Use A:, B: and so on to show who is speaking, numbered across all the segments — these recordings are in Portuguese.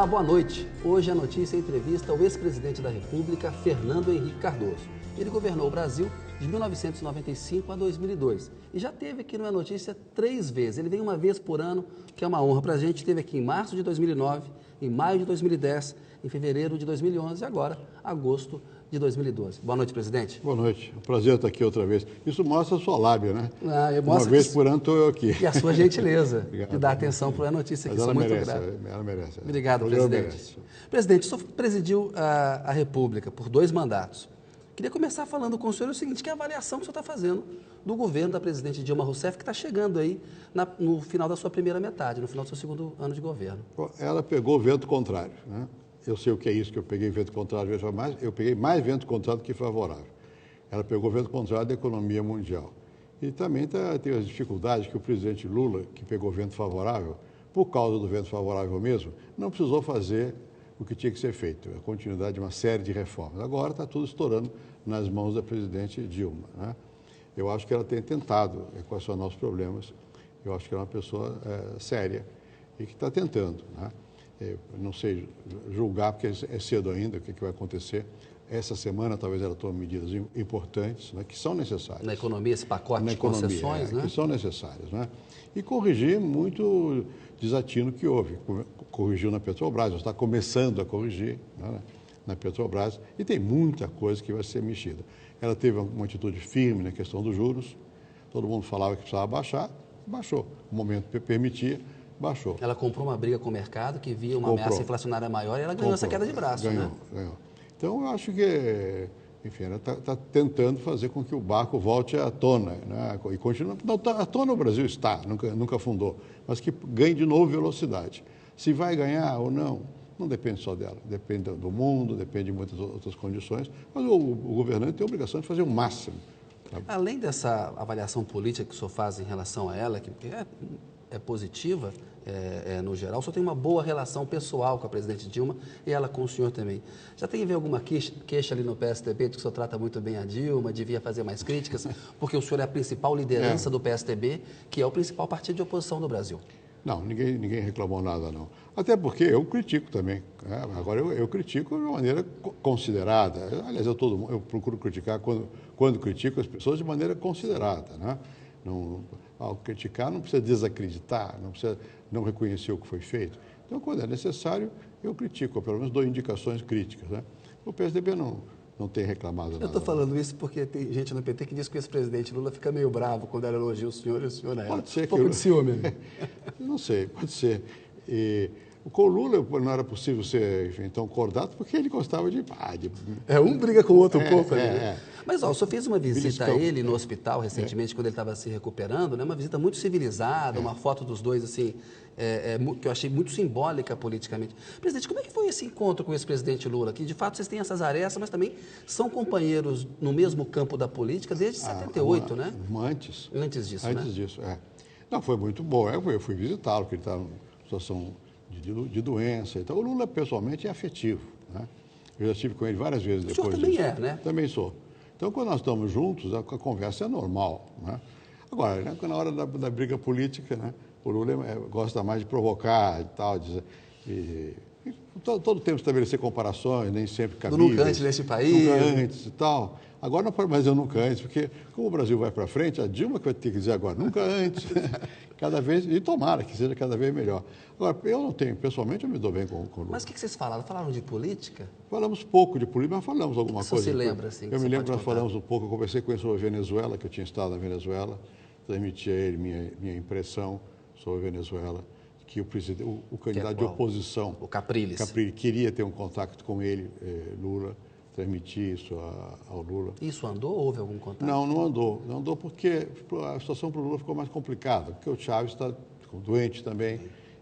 A: Olá, boa noite. Hoje a notícia é entrevista ao ex-presidente da República, Fernando Henrique Cardoso. Ele governou o Brasil de 1995 a 2002 e já teve aqui no É Notícia 3 vezes. Ele vem uma vez por ano, que é uma honra para a gente. Esteve aqui em março de 2009, em maio de 2010, em fevereiro de 2011 e agora, agosto de 2012. Boa noite, presidente.
B: Boa noite. É um prazer estar aqui outra vez. Isso mostra a sua lábia, né?
A: Uma
B: vez por ano estou eu aqui.
A: E a sua gentileza de dar atenção para a notícia aqui.
B: Mas
A: Sou muito
B: merece,
A: grato.
B: ela merece.
A: Obrigado, presidente. Presidente, o senhor presidiu a República por 2 mandatos. Queria começar falando com o senhor o seguinte, que é a avaliação que o senhor está fazendo do governo da presidente Dilma Rousseff, que está chegando aí no final da sua primeira metade, no final do seu segundo ano de governo.
B: Ela pegou o vento contrário, né? Eu sei o que é isso, que eu peguei vento contrário, eu peguei mais vento contrário do que favorável. Ela pegou o vento contrário da economia mundial. E também tem as dificuldades que o presidente Lula, que pegou vento favorável, por causa do vento favorável mesmo, não precisou fazer o que tinha que ser feito, a continuidade de uma série de reformas. Agora está tudo estourando nas mãos da presidente Dilma, né? Eu acho que ela tem tentado equacionar os problemas, eu acho que ela é uma pessoa séria e que está tentando, né? Eu não sei julgar, porque é cedo ainda, o que vai acontecer. Essa semana, talvez ela tome medidas importantes, né, que são necessárias.
A: Na economia, esse pacote de concessões, né?
B: Que são necessárias, né? E corrigir muito desatino que houve. Corrigiu na Petrobras, está começando a corrigir, né, na Petrobras, e tem muita coisa que vai ser mexida. Ela teve uma atitude firme na questão dos juros, todo mundo falava que precisava baixar, baixou. O momento permitia, baixou.
A: Ela comprou uma briga com o mercado, que via uma ameaça inflacionária maior, e ela ganhou essa queda de braço,
B: ganhou. Então, eu acho que, enfim, ela está tentando fazer com que o barco volte à tona, né? E continua. À tona o Brasil está, nunca afundou, mas que ganhe de novo velocidade. Se vai ganhar ou não depende só dela, depende do mundo, depende de muitas outras condições, mas o governante tem a obrigação de fazer o máximo.
A: Além dessa avaliação política que o senhor faz em relação a ela, que é positiva, no geral, o senhor tem uma boa relação pessoal com a presidente Dilma e ela com o senhor também. Já tem havido alguma queixa ali no PSDB de que o senhor trata muito bem a Dilma, devia fazer mais críticas, porque o senhor é a principal liderança do PSDB, que é o principal partido de oposição do Brasil?
B: Não, ninguém reclamou nada, não. Até porque eu critico também, né? Agora, eu critico de uma maneira considerada. Aliás, eu procuro criticar, quando critico as pessoas, de maneira considerada, né? Ao criticar, não precisa desacreditar, não precisa não reconhecer o que foi feito. Então, quando é necessário, eu critico, ou pelo menos dou indicações críticas, né? O PSDB não tem reclamado nada.
A: Eu estou falando isso porque tem gente no PT que diz que o ex-presidente Lula fica meio bravo quando ela elogia o senhor e o senhor ela.
B: Pode ser.
A: Um pouco de ciúme.
B: Não sei, pode ser. Com o Lula não era possível ser, enfim, tão cordato, porque ele gostava de...
A: Um briga com o outro um pouco ali, né? Mas, o senhor fez uma visita a
B: Beliscão.
A: ele no hospital recentemente, quando ele estava se recuperando, né? Uma visita muito civilizada, uma foto dos dois, assim, que eu achei muito simbólica politicamente. Presidente, como é que foi esse encontro com o ex-presidente Lula? Que, de fato, vocês têm essas arestas, mas também são companheiros no mesmo campo da política desde 78, né?
B: Antes.
A: Antes disso, né?
B: Antes disso, Não, foi muito bom. Eu fui visitá-lo, porque ele estava em situação de doença e tal. O Lula, pessoalmente, é afetivo, né? Eu já estive com ele várias vezes depois disso.
A: O senhor também né?
B: Também sou. Então, quando nós estamos juntos, a conversa é normal, né? Agora, né, na hora da briga política, né, o Lula gosta mais de provocar e tal, todo tempo estabelecer comparações, nem sempre cabíveis.
A: Nunca antes nesse país.
B: Nunca antes e tal. Agora não pode mais dizer nunca antes, porque como o Brasil vai para frente, a Dilma que vai ter que dizer agora, nunca antes. Cada vez, e tomara que seja cada vez melhor. Agora, eu não tenho, pessoalmente, eu me dou bem com o Lula.
A: Mas o que vocês falaram? Falaram de política?
B: Falamos pouco de política, mas falamos alguma coisa.
A: Você lembra, assim?
B: Eu me lembro que nós falamos um pouco, eu conversei com ele sobre a Venezuela, que eu tinha estado na Venezuela, transmiti a ele minha impressão sobre a Venezuela, que o candidato de oposição,
A: o Capriles,
B: queria ter um contato com ele, Lula, transmitir isso ao Lula.
A: Isso andou ou houve algum contato?
B: Não andou. Não andou porque a situação para o Lula ficou mais complicada, porque o Chávez está doente também,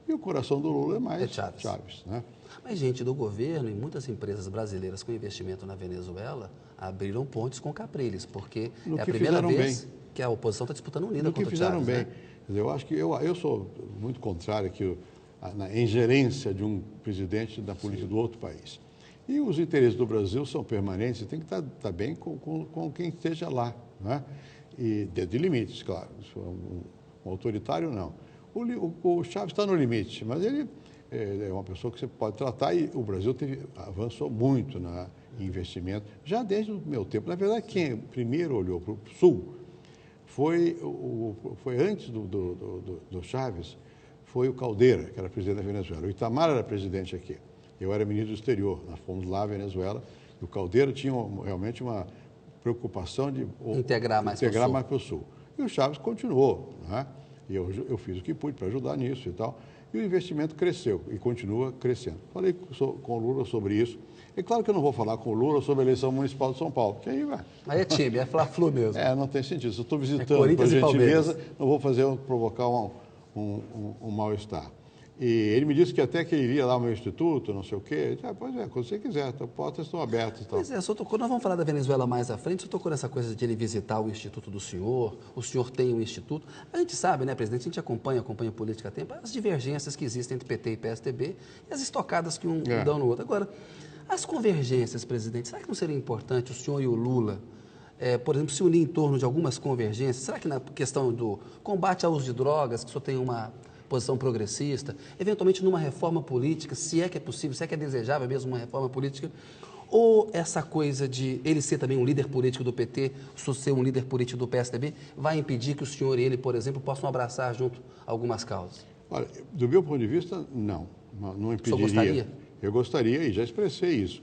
B: e o coração do Lula é mais Chávez, né?
A: Mas gente do governo e muitas empresas brasileiras com investimento na Venezuela abriram pontes com Capriles, porque é a primeira vez que a oposição está disputando unida contra o Chávez.
B: Fizeram bem.
A: Né?
B: Quer dizer, eu acho que eu sou muito contrário na ingerência de um presidente da política do outro país. E os interesses do Brasil são permanentes e tem que estar bem com quem esteja lá, né? E dentro de limites, claro. Um autoritário, não. O Chávez está no limite, mas ele é uma pessoa que você pode tratar e o Brasil avançou muito em investimento, já desde o meu tempo. Na verdade, quem primeiro olhou para o Sul foi antes do Chaves, foi o Caldeira, que era presidente da Venezuela. O Itamar era presidente aqui. Eu era ministro do exterior. Nós fomos lá à Venezuela. E o Caldeira tinha realmente uma preocupação de
A: integrar mais para
B: o Sul. E o Chaves continuou, né? E eu fiz o que pude para ajudar nisso e tal. E o investimento cresceu e continua crescendo. Falei com o Lula sobre isso. É claro que eu não vou falar com o Lula sobre a eleição municipal de São Paulo, porque aí vai.
C: Aí é time, é Fla-Flu mesmo.
B: Não tem sentido. Se eu estou visitando por gentileza, não vou provocar um mal-estar. E ele me disse que até que iria lá ao meu instituto, não sei o quê. Pois é, quando você quiser, as portas estão abertas.
A: Pois é, nós vamos falar da Venezuela mais à frente, o senhor tocou nessa coisa de ele visitar o instituto do senhor, o senhor tem um instituto. A gente sabe, né, presidente, a gente acompanha política há tempo, as divergências que existem entre PT e PSDB e as estocadas que um dão no outro. Agora, as convergências, presidente, será que não seria importante o senhor e o Lula, por exemplo, se unir em torno de algumas convergências? Será que na questão do combate ao uso de drogas, que o senhor tem uma posição progressista, eventualmente numa reforma política, se é que é possível, se é que é desejável mesmo uma reforma política, ou essa coisa de ele ser também um líder político do PT, o senhor ser um líder político do PSDB, vai impedir que o senhor e ele, por exemplo, possam abraçar junto algumas causas?
B: Olha, do meu ponto de vista, não impediria.
A: O senhor gostaria?
B: Eu gostaria e já expressei isso.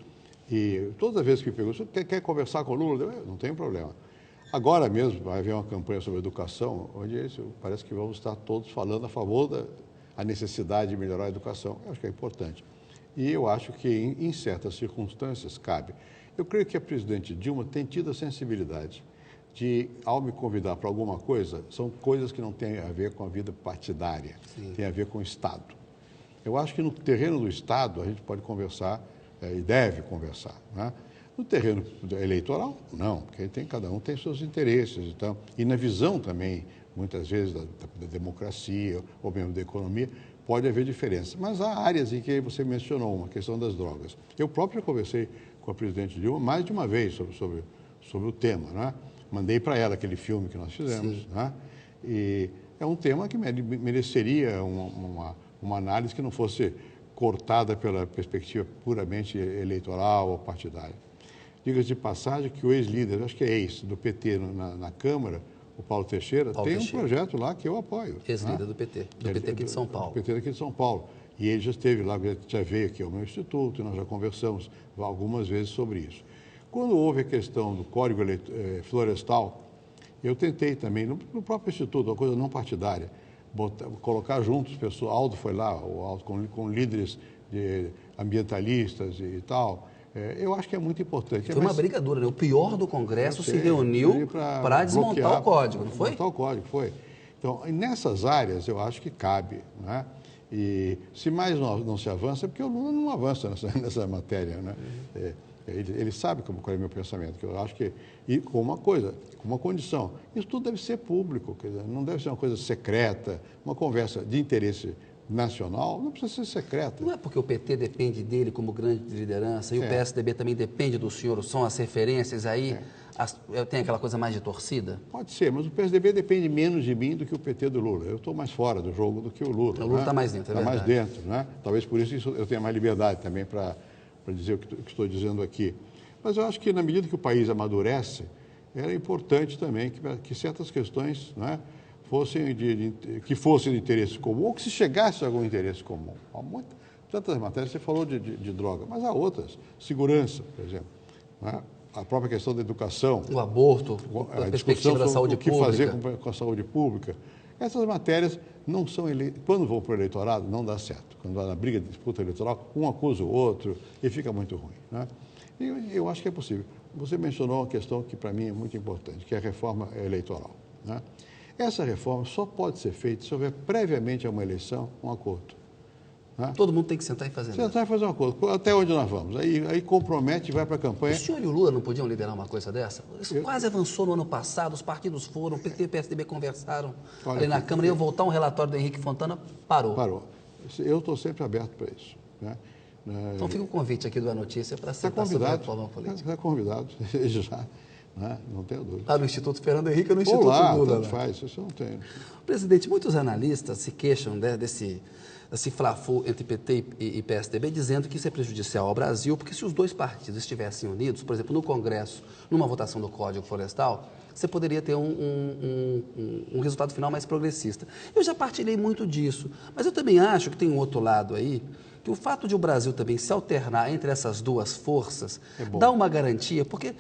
B: E toda vez que me perguntam, quer conversar com o Lula? Não tem problema. Agora mesmo vai haver uma campanha sobre educação, onde parece que vamos estar todos falando a favor da necessidade de melhorar a educação. Eu acho que é importante. E eu acho que em certas circunstâncias cabe. Eu creio que a presidente Dilma tem tido a sensibilidade de, ao me convidar para alguma coisa, são coisas que não têm a ver com a vida partidária, tem a ver com o Estado. Eu acho que no terreno do Estado a gente pode conversar e deve conversar, né? No terreno eleitoral, não, porque cada um tem seus interesses e tal. E na visão também, muitas vezes, da democracia ou mesmo da economia, pode haver diferença. Mas há áreas em que você mencionou, uma questão das drogas. Eu próprio conversei com a presidente Dilma mais de uma vez sobre o tema, né? Mandei para ela aquele filme que nós fizemos, né? E é um tema que mereceria uma análise que não fosse cortada pela perspectiva puramente eleitoral ou partidária. Diga-se de passagem que o ex-líder, acho que é ex, do PT na Câmara, o Paulo Teixeira, tem um projeto lá que eu apoio.
A: Ex-líder do PT aqui de São Paulo.
B: Do PT aqui de São Paulo. E ele já esteve lá, já veio aqui ao meu instituto, e nós já conversamos algumas vezes sobre isso. Quando houve a questão do Código Florestal, eu tentei também, no próprio instituto, uma coisa não partidária, colocar juntos pessoas, Aldo foi lá, o Aldo com líderes ambientalistas e tal. Eu acho que é muito importante.
A: Foi uma briga dura, né? O pior do Congresso se reuniu para desmontar o código, não foi?
B: Desmontar o código, foi. Então, nessas áreas, eu acho que cabe, né? E se mais não se avança, é porque o Lula não avança nessa matéria, né? Ele sabe qual é o meu pensamento, que eu acho que, e com uma coisa, com uma condição, isso tudo deve ser público, quer dizer, não deve ser uma coisa secreta, uma conversa de interesse nacional, não precisa ser secreta.
A: Não é porque o PT depende dele como grande liderança e o PSDB também depende do senhor, são as referências aí, tem aquela coisa mais de torcida?
B: Pode ser, mas o PSDB depende menos de mim do que o PT do Lula. Eu estou mais fora do jogo do que o Lula.
A: O Lula está mais dentro, é verdade.
B: Está mais dentro, né? Talvez por isso eu tenha mais liberdade também para dizer o que estou dizendo aqui. Mas eu acho que na medida que o país amadurece, era importante também que certas questões, né, fossem de interesse comum, ou que se chegasse a algum interesse comum. Há tantas matérias, você falou de droga, mas há outras. Segurança, por exemplo, né? A própria questão da educação.
A: O aborto,
B: a perspectiva da saúde pública. O que fazer com a saúde pública. Essas matérias não são quando vão para o eleitorado, não dá certo. Quando vai na briga de disputa eleitoral, um acusa o outro e fica muito ruim, né? E eu acho que é possível. Você mencionou uma questão que para mim é muito importante, que é a reforma eleitoral, né? Essa reforma só pode ser feita se houver previamente a uma eleição um acordo, né?
A: Todo mundo tem que sentar e fazer.
B: Sentar e fazer um acordo. Até onde nós vamos? Aí compromete e vai para a campanha.
A: O senhor e o Lula não podiam liderar uma coisa dessa? Isso quase avançou no ano passado, os partidos foram, o PT e o PSDB conversaram ali na Câmara, ia voltar um relatório do Henrique Fontana, parou.
B: Parou. Eu estou sempre aberto para isso, né?
A: Então fica o convite aqui do A Notícia para sentar sobre a reforma política.
B: Está convidado, já, né? Não tenho dúvida.
A: Lá no Instituto Fernando Henrique ou no Instituto
B: Lula?
A: Lula?
B: Tanto faz, isso eu não tenho.
A: Presidente, muitos analistas se queixam, né, esse fla-flu entre PT e PSDB, dizendo que isso é prejudicial ao Brasil, porque se os dois partidos estivessem unidos, por exemplo, no Congresso, numa votação do Código Florestal, você poderia ter um resultado final mais progressista. Eu já partilhei muito disso, mas eu também acho que tem um outro lado aí, que o fato de o Brasil também se alternar entre essas duas forças dá uma garantia, porque,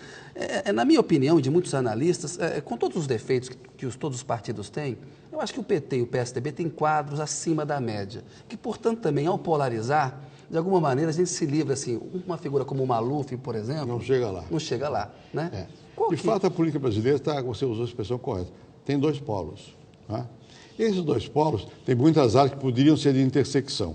A: na minha opinião e de muitos analistas, com todos os defeitos que todos os partidos têm, eu acho que o PT e o PSDB têm quadros acima da média, que, portanto, também, ao polarizar, de alguma maneira, a gente se livra, assim, uma figura como o Maluf, por exemplo...
B: Não chega lá.
A: Não chega lá, né?
B: De fato, a política brasileira, você usou a expressão correta, tem dois polos. Né? Esses dois polos têm muitas áreas que poderiam ser de intersecção.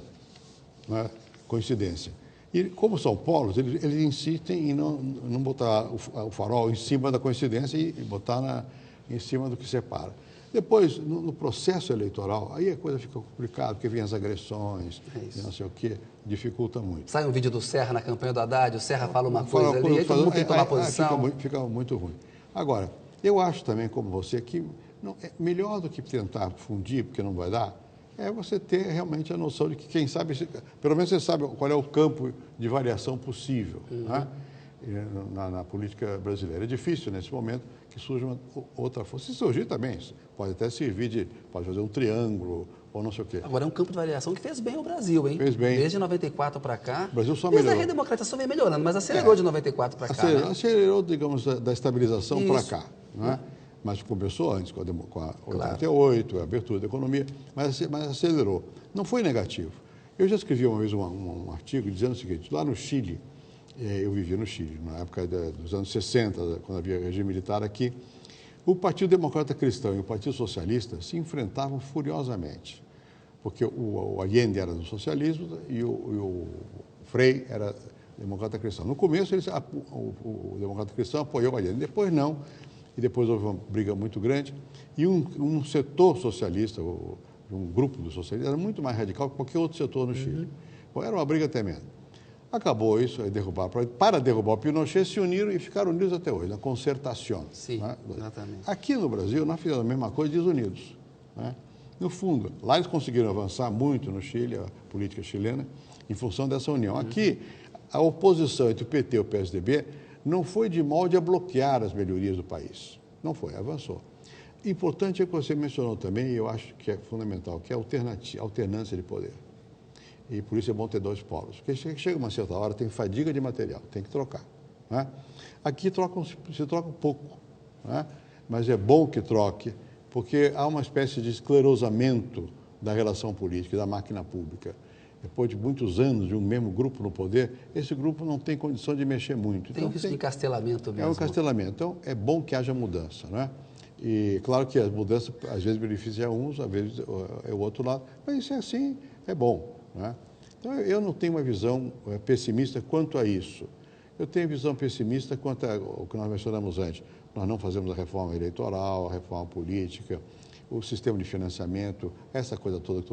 B: Não é? Coincidência. E como são polos, eles insistem em não botar o farol em cima da coincidência e botar em cima do que separa. Depois, no processo eleitoral, aí a coisa fica complicada, porque vem as agressões, e não sei o quê, dificulta muito.
A: Sai um vídeo do Serra na campanha do Haddad, o Serra fala uma coisa ali, aí todo mundo tem que tomar posição.
B: Fica muito ruim. Agora, eu acho também, como você, que é melhor do que tentar fundir, porque não vai dar, é você ter realmente a noção de que, quem sabe, pelo menos você sabe qual é o campo de variação possível, né? Na política brasileira. É difícil, nesse momento, que surja uma outra força. Se surgir também, pode até servir pode fazer um triângulo ou não sei o quê.
A: Agora, é um campo de variação que fez bem ao Brasil, hein?
B: Fez bem.
A: Desde 94 para cá.
B: O Brasil só
A: melhorou. Desde a redemocratização vem melhorando, mas acelerou de 94 para cá, né?
B: Acelerou, digamos, da estabilização para cá, né? Mas começou antes, com a 88, a abertura da economia, mas acelerou. Não foi negativo. Eu já escrevi uma vez um artigo dizendo o seguinte: lá no Chile, eu vivia no Chile, na época dos anos 60, quando havia regime militar aqui, o Partido Democrata Cristão e o Partido Socialista se enfrentavam furiosamente, porque o Allende era do socialismo e o Frei era democrata cristão. No começo, o democrata cristão apoiou o Allende, depois não, e depois houve uma briga muito grande, e um setor socialista, um grupo do socialismo, era muito mais radical que qualquer outro setor no Chile. Bom, era uma briga tremenda. Acabou isso, para derrubar o Pinochet, se uniram e ficaram unidos até hoje, na concertação.
A: Sim,
B: né?
A: Exatamente.
B: Aqui no Brasil, nós fizemos a mesma coisa, desunidos. Né? No fundo, lá eles conseguiram avançar muito no Chile, a política chilena, em função dessa união. Aqui, a oposição entre o PT e o PSDB não foi de molde a bloquear as melhorias do país. Não foi, avançou. Importante é que você mencionou também, e eu acho que é fundamental, que é a alternância de poder. E por isso é bom ter dois polos. Porque chega uma certa hora, tem fadiga de material, tem que trocar. Né? Aqui se troca um pouco, né? Mas é bom que troque, porque há uma espécie de esclerosamento da relação política, da máquina pública. Depois de muitos anos de um mesmo grupo no poder, esse grupo não tem condição de mexer muito.
A: Tem risco de encastelamento mesmo.
B: É um encastelamento. Então, é bom que haja mudança, né? E claro que as mudanças, às vezes, beneficiam uns, às vezes é o outro lado, mas isso é assim, é bom. Né? Então, eu não tenho uma visão pessimista quanto a isso. Eu tenho visão pessimista quanto ao que nós mencionamos antes. Nós não fazemos a reforma eleitoral, a reforma política, o sistema de financiamento, essa coisa toda que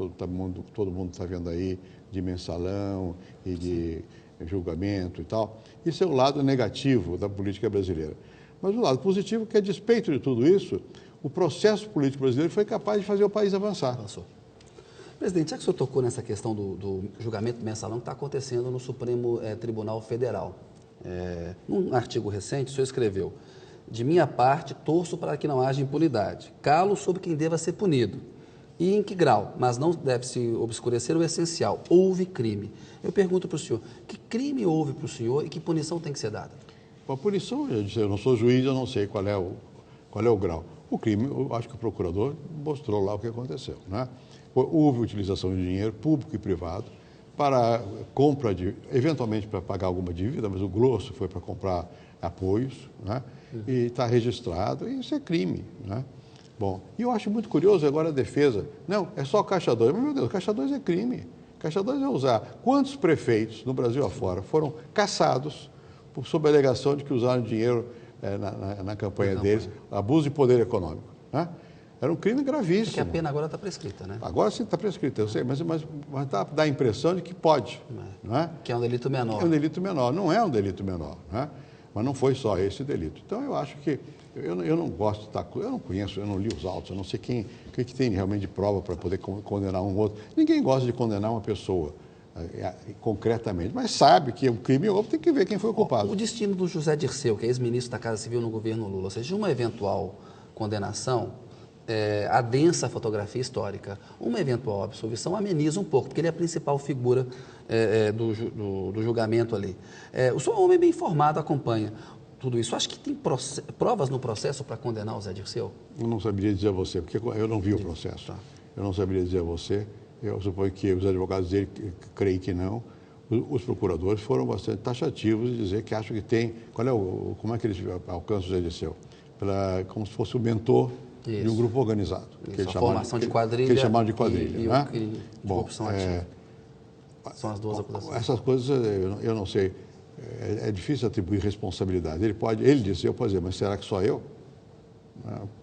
B: todo mundo está vendo aí, de mensalão e de julgamento e tal. Isso é o lado negativo da política brasileira. Mas o lado positivo é que, a despeito de tudo isso, o processo político brasileiro foi capaz de fazer o país avançar.
A: Avançou. Presidente, já que o senhor tocou nessa questão do julgamento mensalão que está acontecendo no Supremo Tribunal Federal. Num artigo recente, o senhor escreveu: de minha parte, torço para que não haja impunidade. Calo sobre quem deva ser punido. E em que grau? Mas não deve-se obscurecer o essencial. Houve crime. Eu pergunto para o senhor, que crime houve para o senhor e que punição tem que ser dada?
B: A punição, eu não sou juiz, eu não sei qual é o grau. O crime, eu acho que o procurador mostrou lá o que aconteceu. Né? Houve utilização de dinheiro público e privado para compra eventualmente para pagar alguma dívida, mas o grosso foi para comprar apoios, né? E está registrado, e isso é crime. Né? Bom, e eu acho muito curioso agora a defesa. Não, é só Caixa 2. Mas, meu Deus, Caixa 2 é crime. Caixa 2 é usar. Quantos prefeitos no Brasil afora foram caçados sob a alegação de que usaram dinheiro na campanha deles, abuso de poder econômico? Né? Era um crime gravíssimo.
A: Porque a pena agora está prescrita, né?
B: Agora sim está prescrita, eu sei, mas dá a impressão de que pode. Não é?
A: Que é um delito menor.
B: É um delito menor. Não é um delito menor. Né? Mas não foi só esse delito. Então, eu acho que eu não gosto de estar... Eu não conheço, eu não li os autos, eu não sei o que tem realmente de prova para poder condenar um outro. Ninguém gosta de condenar uma pessoa concretamente, mas sabe que o crime houve, tem que ver quem foi o culpado.
A: O destino do José Dirceu, que é ex-ministro da Casa Civil no governo Lula, ou seja, uma eventual condenação, adensa a fotografia histórica. Uma eventual absolvição ameniza um pouco, porque ele é a principal figura do julgamento ali. O senhor é um homem bem informado, acompanha tudo isso. Acho que tem provas no processo para condenar o Zé Dirceu?
B: Eu não saberia dizer a você, porque eu não vi o processo. Eu não saberia dizer a você. Eu suponho que os advogados dele creem que não. Os procuradores foram bastante taxativos de dizer que acham que tem... Como é que eles alcançam o Zé Dirceu? Como se fosse o mentor de um grupo organizado.
A: A formação de quadrilha.
B: Que eles chamaram de quadrilha.
A: E
B: né?
A: o crime de corrupção ativa. São as duas acusações.
B: Essas coisas eu não sei. É difícil atribuir responsabilidade. Ele disse, eu posso dizer, mas será que só eu?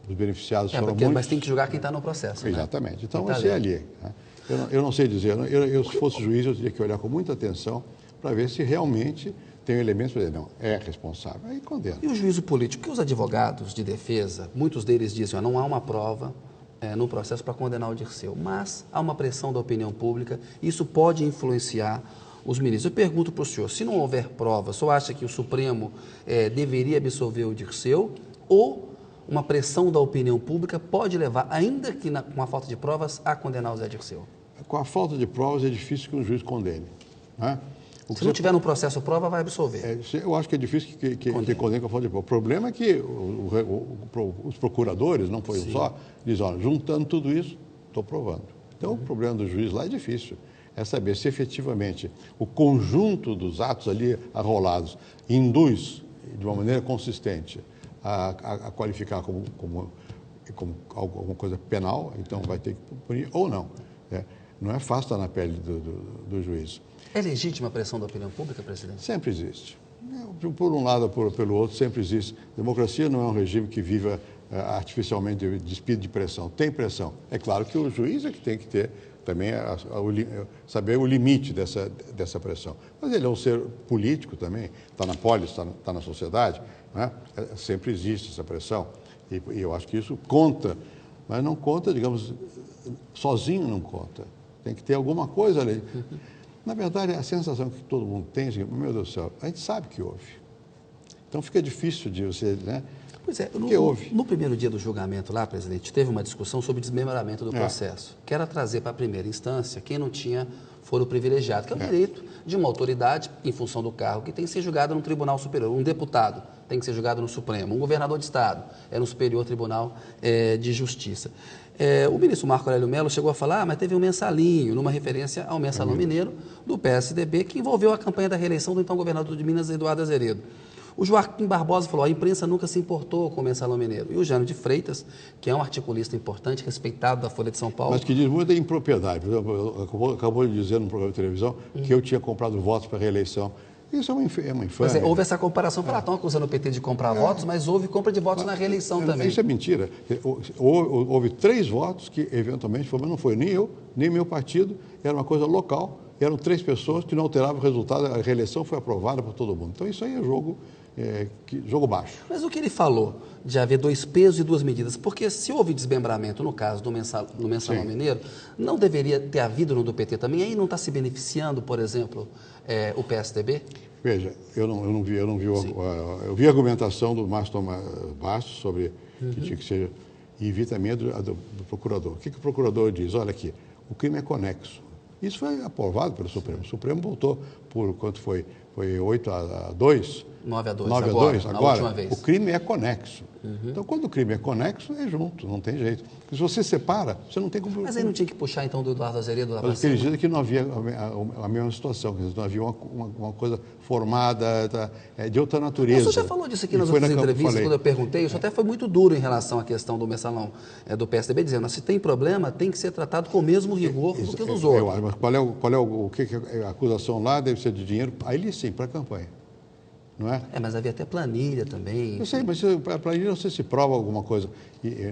B: Os beneficiados foram muitos.
A: Mas tem que julgar quem está no processo.
B: Exatamente.
A: Né?
B: Então, vai ser ali. Né? Eu não sei dizer. Se fosse juiz, eu teria que olhar com muita atenção para ver se realmente tem elementos para dizer, não, é responsável. Aí condena.
A: E o juízo político? Porque os advogados de defesa, muitos deles dizem, não há uma prova no processo para condenar o Dirceu, mas há uma pressão da opinião pública, e isso pode influenciar os ministros. Eu pergunto para o senhor, se não houver prova, o senhor acha que o Supremo deveria absolver o Dirceu, ou uma pressão da opinião pública pode levar, ainda que com a falta de provas, a condenar o Zé Dirceu?
B: Com a falta de provas é difícil que um juiz condene. Né?
A: Se não tiver no processo prova, vai absolver.
B: Eu acho que é difícil que condene com a falta de prova. O problema é que os procuradores, não foi um só, dizem, olha, juntando tudo isso, estou provando. Então, o problema do juiz lá é difícil. É saber se efetivamente o conjunto dos atos ali arrolados induz, de uma maneira consistente, a qualificar como alguma coisa penal, então vai ter que punir ou não. Não é fácil estar na pele do juiz.
A: É legítima a pressão da opinião pública, presidente?
B: Sempre existe. Por um lado ou pelo outro, sempre existe. Democracia não é um regime que viva artificialmente despido de pressão. Tem pressão. É claro que o juiz é que tem que ter também saber o limite dessa pressão. Mas ele é um ser político também, está na polis, está na sociedade, né? Sempre existe essa pressão. E eu acho que isso conta, mas não conta, digamos, sozinho não conta. Tem que ter alguma coisa ali. Na verdade, a sensação que todo mundo tem é assim, meu Deus do céu, a gente sabe que houve. Então fica difícil de você... Né?
A: Pois é,
B: houve.
A: No primeiro dia do julgamento lá, presidente, teve uma discussão sobre desmembramento do processo, que era trazer para a primeira instância quem não tinha foro privilegiado, que é um direito de uma autoridade, em função do cargo, que tem que ser julgado no Tribunal Superior. Um deputado tem que ser julgado no Supremo, um governador de Estado no Superior Tribunal de Justiça. O ministro Marco Aurélio Mello chegou a falar, mas teve um mensalinho, numa referência ao mensalão mineiro do PSDB, que envolveu a campanha da reeleição do então governador de Minas, Eduardo Azeredo. O Joaquim Barbosa falou, a imprensa nunca se importou com o mensalão mineiro. E o Jânio de Freitas, que é um articulista importante, respeitado da Folha de São Paulo...
B: Mas que diz muita impropriedade. Por exemplo, acabou de dizer no programa de televisão que eu tinha comprado votos para a reeleição. Isso é uma infâmia.
A: Mas houve essa comparação, estão acusando o PT de comprar votos, mas houve compra de votos na reeleição também.
B: Isso é mentira. Houve 3 votos que, eventualmente, mas não foi nem eu, nem meu partido, era uma coisa local, eram 3 pessoas que não alteravam o resultado, a reeleição foi aprovada por todo mundo. Então, isso aí é jogo baixo.
A: Mas o que ele falou de haver 2 pesos e 2 medidas, porque se houve desmembramento, no caso do mensalão mineiro, não deveria ter havido no do PT também? Aí não está se beneficiando, por exemplo, o PSDB?
B: Veja, eu vi a argumentação do Márcio Tomás Bastos sobre que tinha que ser, e vi também do procurador. O que o procurador diz? Olha aqui, o crime é conexo. Isso foi aprovado pelo Supremo. O Supremo votou por quanto foi? Foi 8-2?
A: 9-2, agora, última vez.
B: O crime é conexo. Então, quando o crime é conexo, é junto, não tem jeito. Porque se você separa, você não tem como...
A: Mas aí não tinha que puxar, então, do Eduardo Azeredo lá para
B: cima? Mas eles dizem que não havia a mesma situação, que não havia uma coisa formada de outra natureza.
A: O senhor já falou disso aqui nas outras entrevistas, quando eu perguntei, o senhor até foi muito duro em relação à questão do mensalão do PSDB, dizendo, se tem problema, tem que ser tratado com o mesmo rigor do que dos outros.
B: Mas qual é o que a acusação lá deve ser de dinheiro? Aí sim, para a campanha. Não é?
A: Mas havia até planilha também.
B: Eu sei, mas a planilha não sei se prova alguma coisa.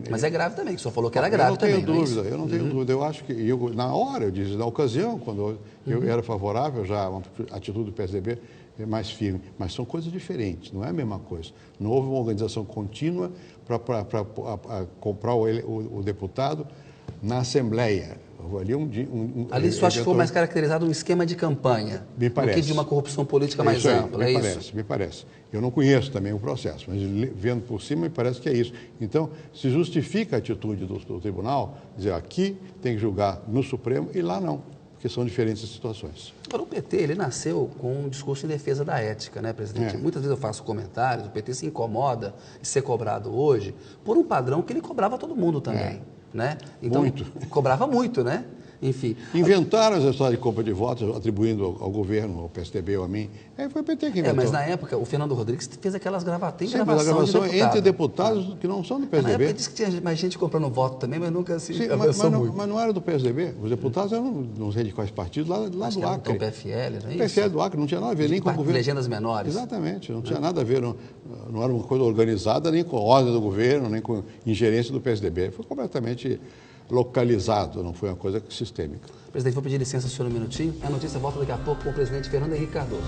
A: Mas é grave também, que o senhor falou que era grave também.
B: Eu não tenho dúvida. Eu acho que, na hora, eu disse, na ocasião, quando eu era favorável já à atitude do PSDB mais firme, mas são coisas diferentes, não é a mesma coisa. Não houve uma organização contínua para comprar o deputado na Assembleia.
A: Ali só acho que foi mais caracterizado um esquema de campanha,
B: me parece,
A: do que de uma corrupção política mais ampla, é isso?
B: Me parece. Eu não conheço também o processo, mas vendo por cima, me parece que é isso. Então, se justifica a atitude do tribunal, dizer aqui tem que julgar no Supremo e lá não, porque são diferentes situações.
A: Agora, o PT, ele nasceu com um discurso em defesa da ética, né, presidente? Muitas vezes eu faço comentários, o PT se incomoda de ser cobrado hoje por um padrão que ele cobrava todo mundo também. Né? Então,
B: muito.
A: Cobrava muito, né? Enfim.
B: Inventaram essa história de compra de votos, atribuindo ao governo, ao PSDB ou a mim. Foi o PT que inventou.
A: Mas na época, o Fernando Rodrigues fez aquelas gravações.
B: Sim, mas a gravação entre deputados que não são do PSDB.
A: Na época disse que tinha mais gente comprando voto também, mas nunca se
B: avançou muito. Mas não era do PSDB. Os deputados eram, não sei de quais partidos, lá do Acre.
A: O PFL, não é isso?
B: O PFL do Acre não tinha nada a ver nem com o governo.
A: Legendas menores.
B: Exatamente, não tinha nada a ver, não era uma coisa organizada nem com a ordem do governo, nem com ingerência do PSDB. Foi completamente localizado, não foi uma coisa sistêmica.
A: Presidente, vou pedir licença ao senhor um minutinho. A notícia volta daqui a pouco com o presidente Fernando Henrique Cardoso.